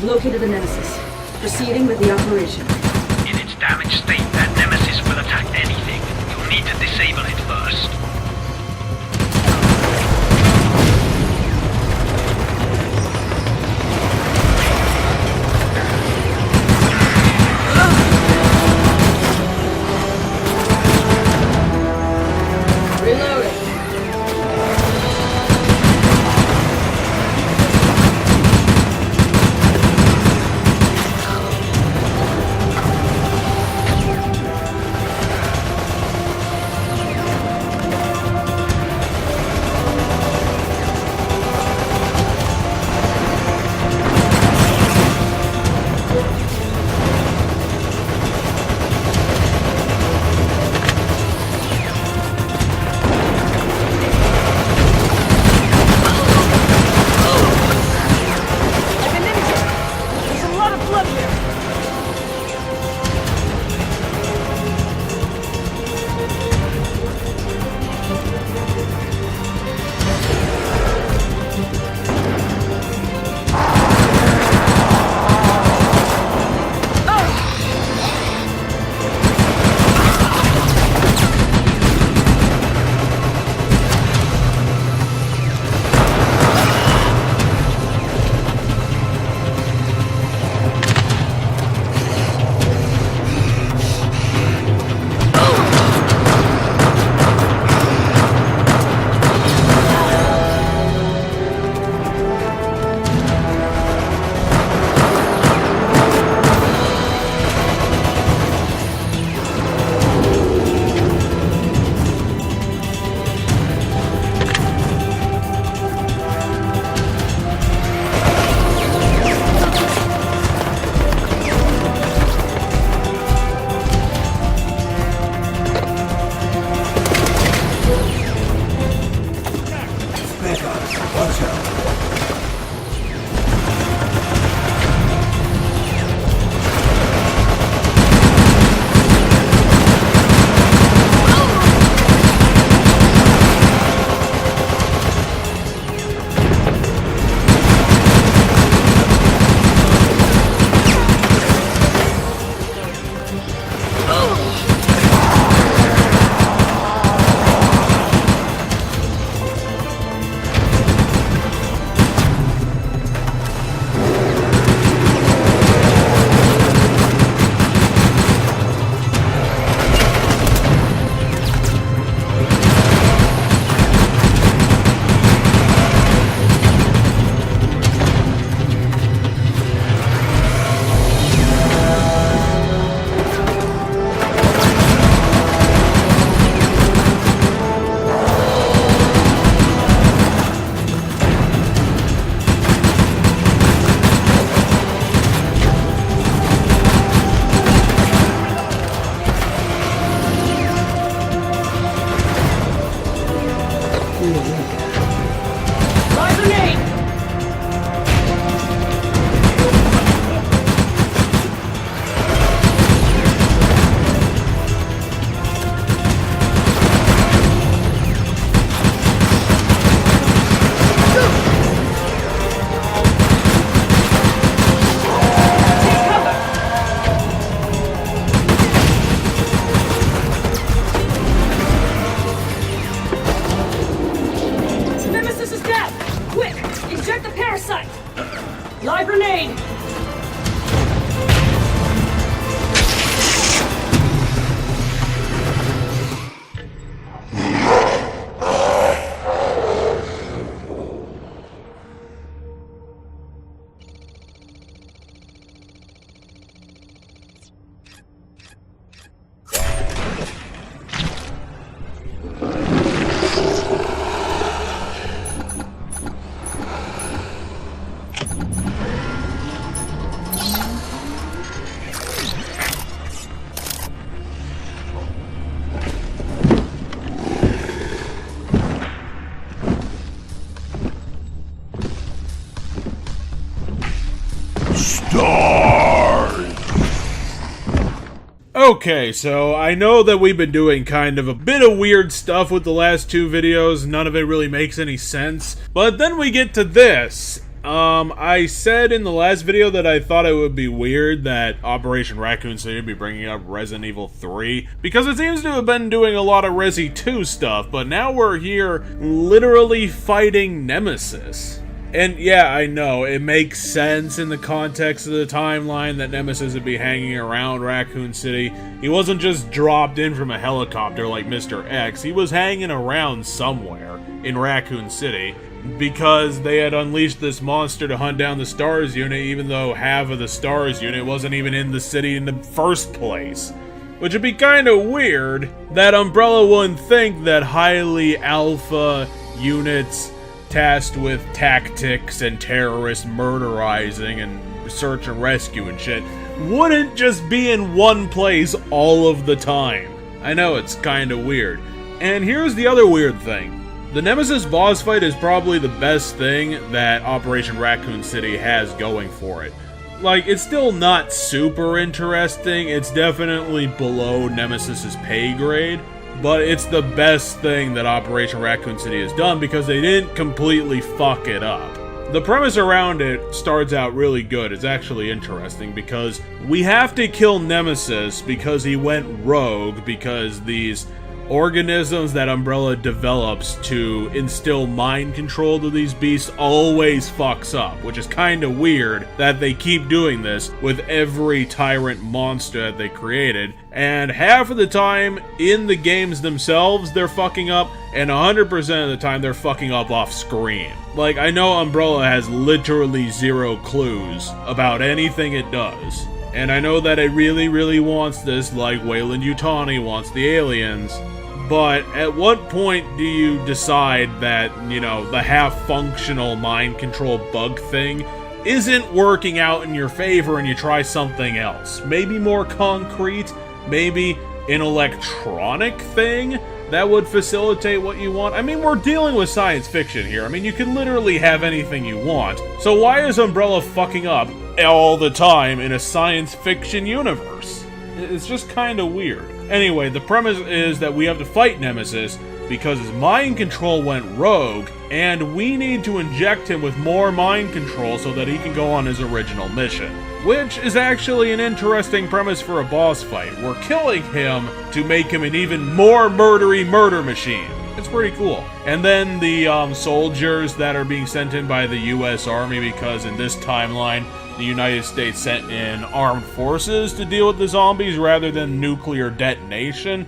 We've located the Nemesis. Proceeding with the operation. In its damaged state, that Nemesis will attack anything. You'll need to disable it first. Live grenade! Okay, so I know that we've been doing kind of a bit of weird stuff with the last two videos, none of it really makes any sense, but then we get to this, I said in the last video that I thought it would be weird that Operation Raccoon City would be bringing up Resident Evil 3, because it seems to have been doing a lot of Resi 2 stuff, but now we're here literally fighting Nemesis. And yeah, I know, it makes sense in the context of the timeline that Nemesis would be hanging around Raccoon City. He wasn't just dropped in from a helicopter like Mr. X, he was hanging around somewhere in Raccoon City, because they had unleashed this monster to hunt down the STARS unit, even though half of the STARS unit wasn't even in the city in the first place. Which would be kinda weird that Umbrella wouldn't think that highly alpha units tasked with tactics and terrorist murderizing and search and rescue and shit wouldn't just be in one place all of the time. I know, it's kinda weird. And here's the other weird thing. The Nemesis boss fight is probably the best thing that Operation Raccoon City has going for it. Like, it's still not super interesting, it's definitely below Nemesis's pay grade, but it's the best thing that Operation Raccoon City has done because they didn't completely fuck it up. The premise around it starts out really good. It's actually interesting because we have to kill Nemesis because he went rogue, because these organisms that Umbrella develops to instill mind control to these beasts always fucks up, which is kinda weird that they keep doing this with every tyrant monster that they created, and half of the time in the games themselves they're fucking up, and 100% of the time they're fucking up off screen. Like, I know Umbrella has literally zero clues about anything it does, and I know that it really, really wants this, like Wayland Yutani wants the aliens. But at what point do you decide that, you know, the half-functional mind control bug thing isn't working out in your favor and you try something else? Maybe more concrete? Maybe an electronic thing that would facilitate what you want? I mean, we're dealing with science fiction here. I mean, you can literally have anything you want. So why is Umbrella fucking up all the time in a science fiction universe? It's just kinda weird. Anyway, the premise is that we have to fight Nemesis because his mind control went rogue, and we need to inject him with more mind control so that he can go on his original mission. Which is actually an interesting premise for a boss fight. We're killing him to make him an even more murdery murder machine. It's pretty cool. And then the soldiers that are being sent in by the US Army, because in this timeline, the United States sent in armed forces to deal with the zombies rather than nuclear detonation.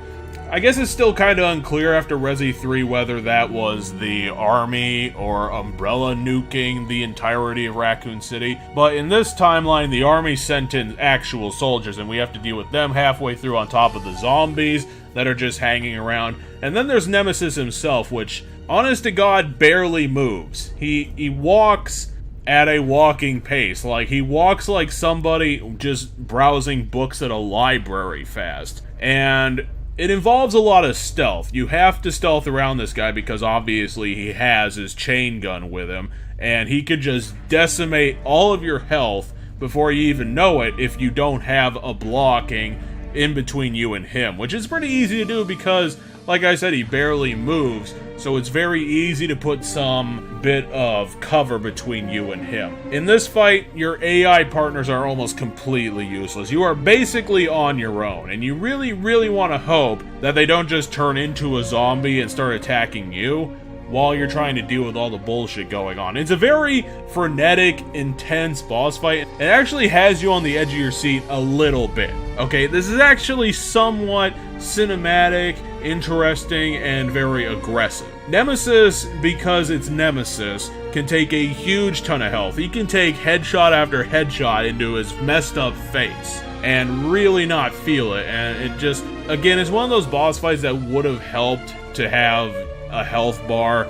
I guess it's still kind of unclear after Resi 3 whether that was the Army or Umbrella nuking the entirety of Raccoon City, but in this timeline the Army sent in actual soldiers and we have to deal with them halfway through on top of the zombies that are just hanging around. And then there's Nemesis himself, which, honest to God, barely moves. He walks at a walking pace. Like, he walks like somebody just browsing books at a library fast. And it involves a lot of stealth. You have to stealth around this guy because obviously he has his chain gun with him, and he could just decimate all of your health before you even know it if you don't have a blocking in between you and him, which is pretty easy to do because, like I said, he barely moves, so it's very easy to put some bit of cover between you and him. In this fight, your AI partners are almost completely useless. You are basically on your own, and you really, really want to hope that they don't just turn into a zombie and start attacking you while you're trying to deal with all the bullshit going on. It's a very frenetic, intense boss fight. It actually has you on the edge of your seat a little bit. Okay, this is actually somewhat cinematic, interesting, and very aggressive. Nemesis, because it's Nemesis, can take a huge ton of health. He can take headshot after headshot into his messed up face and really not feel it. And it just, again, it's one of those boss fights that would have helped to have a health bar,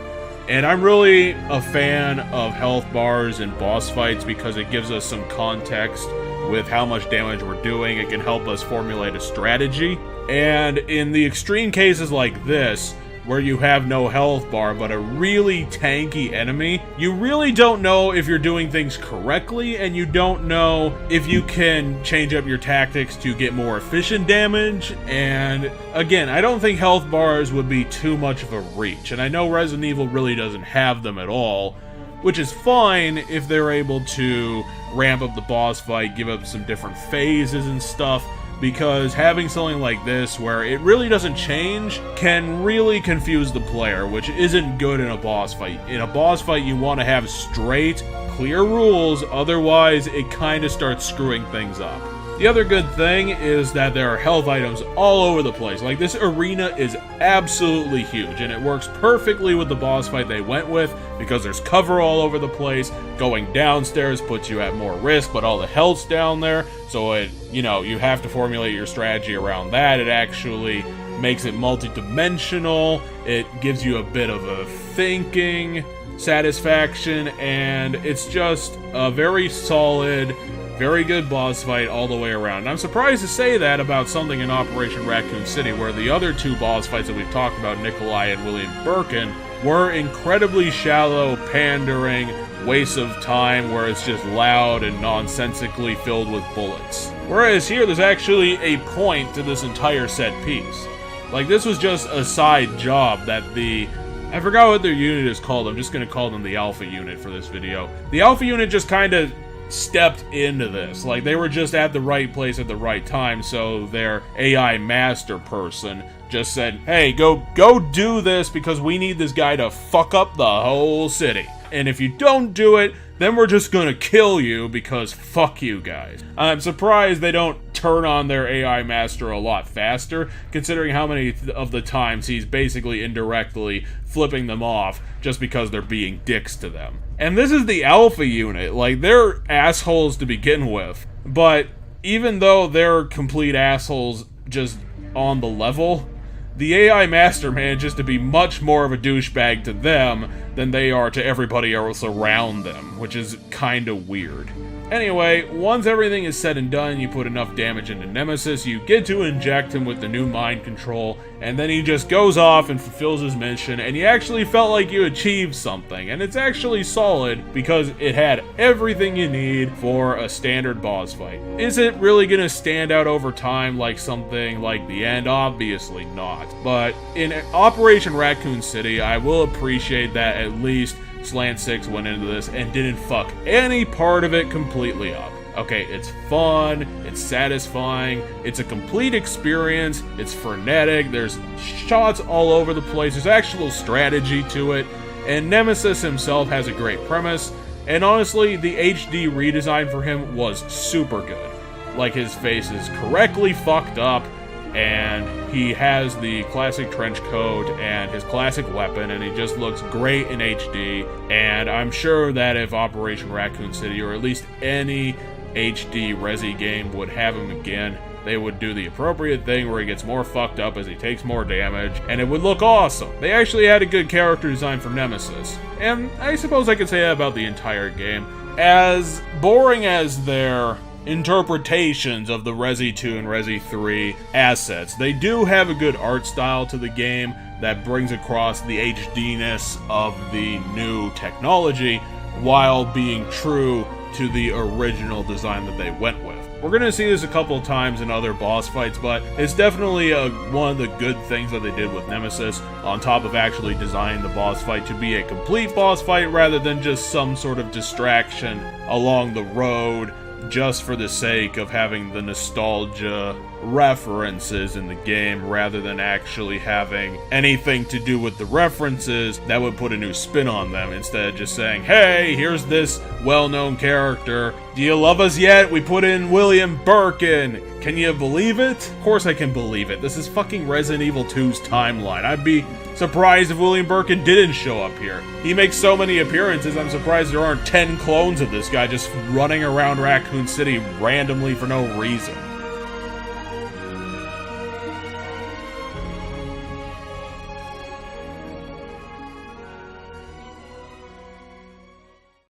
and I'm really a fan of health bars in boss fights because it gives us some context with how much damage we're doing. It can help us formulate a strategy, and in the extreme cases like this, where you have no health bar but a really tanky enemy, you really don't know if you're doing things correctly, and you don't know if you can change up your tactics to get more efficient damage. And again, I don't think health bars would be too much of a reach, and I know Resident Evil really doesn't have them at all, which is fine if they're able to ramp up the boss fight, give up some different phases and stuff, because having something like this where it really doesn't change can really confuse the player, which isn't good in a boss fight. In a boss fight, you want to have straight, clear rules, otherwise it kind of starts screwing things up. The other good thing is that there are health items all over the place. Like, this arena is absolutely huge, and it works perfectly with the boss fight they went with, because there's cover all over the place. Going downstairs puts you at more risk, but all the health's down there, so it, you know, you have to formulate your strategy around that. It actually makes it multi-dimensional. It gives you a bit of a thinking satisfaction, and it's just a very solid, very good boss fight all the way around. And I'm surprised to say that about something in Operation Raccoon City, where the other two boss fights that we've talked about, Nikolai and William Birkin, were incredibly shallow, pandering, waste of time, where it's just loud and nonsensically filled with bullets. Whereas here, there's actually a point to this entire set piece. Like, this was just a side job that I forgot what their unit is called. I'm just going to call them the Alpha Unit for this video. The Alpha Unit just kind of stepped into this. Like, they were just at the right place at the right time, so their AI master person just said, hey, go do this, because we need this guy to fuck up the whole city. And if you don't do it, then we're just gonna kill you, because fuck you guys. I'm surprised they don't turn on their AI master a lot faster, considering how many of the times he's basically indirectly flipping them off just because they're being dicks to them. And this is the Alpha Unit. Like, they're assholes to begin with, but even though they're complete assholes just on the level, the AI Master manages to be much more of a douchebag to them than they are to everybody else around them, which is kinda weird. Anyway, once everything is said and done, you put enough damage into Nemesis, you get to inject him with the new mind control, and then he just goes off and fulfills his mission, and you actually felt like you achieved something. And it's actually solid, because it had everything you need for a standard boss fight. Is it really gonna stand out over time like something like the end? Obviously not. But in Operation Raccoon City, I will appreciate that at least Slant 6 went into this and didn't fuck any part of it completely up. Okay, it's fun, it's satisfying, it's a complete experience, it's frenetic, there's shots all over the place, there's actual strategy to it, and Nemesis himself has a great premise, and honestly, the HD redesign for him was super good. Like, his face is correctly fucked up, and he has the classic trench coat and his classic weapon, and he just looks great in HD. And I'm sure that if Operation Raccoon City, or at least any HD Resi game, would have him again, they would do the appropriate thing where he gets more fucked up as he takes more damage, and it would look awesome. They actually had a good character design for Nemesis, and I suppose I could say that about the entire game. As boring as their interpretations of the Resi 2 and Resi 3 assets, they do have a good art style to the game that brings across the HD-ness of the new technology while being true to the original design that they went with. We're going to see this a couple of times in other boss fights, but it's definitely one of the good things that they did with Nemesis, on top of actually designing the boss fight to be a complete boss fight rather than just some sort of distraction along the road just for the sake of having the nostalgia references in the game, rather than actually having anything to do with the references that would put a new spin on them, instead of just saying, hey, here's this well-known character. Do you love us yet? We put in William Birkin. Can you believe it? Of course I can believe it. This is fucking Resident Evil 2's timeline. I'd be surprised if William Birkin didn't show up here. He makes so many appearances, I'm surprised there aren't 10 clones of this guy just running around Raccoon City randomly for no reason.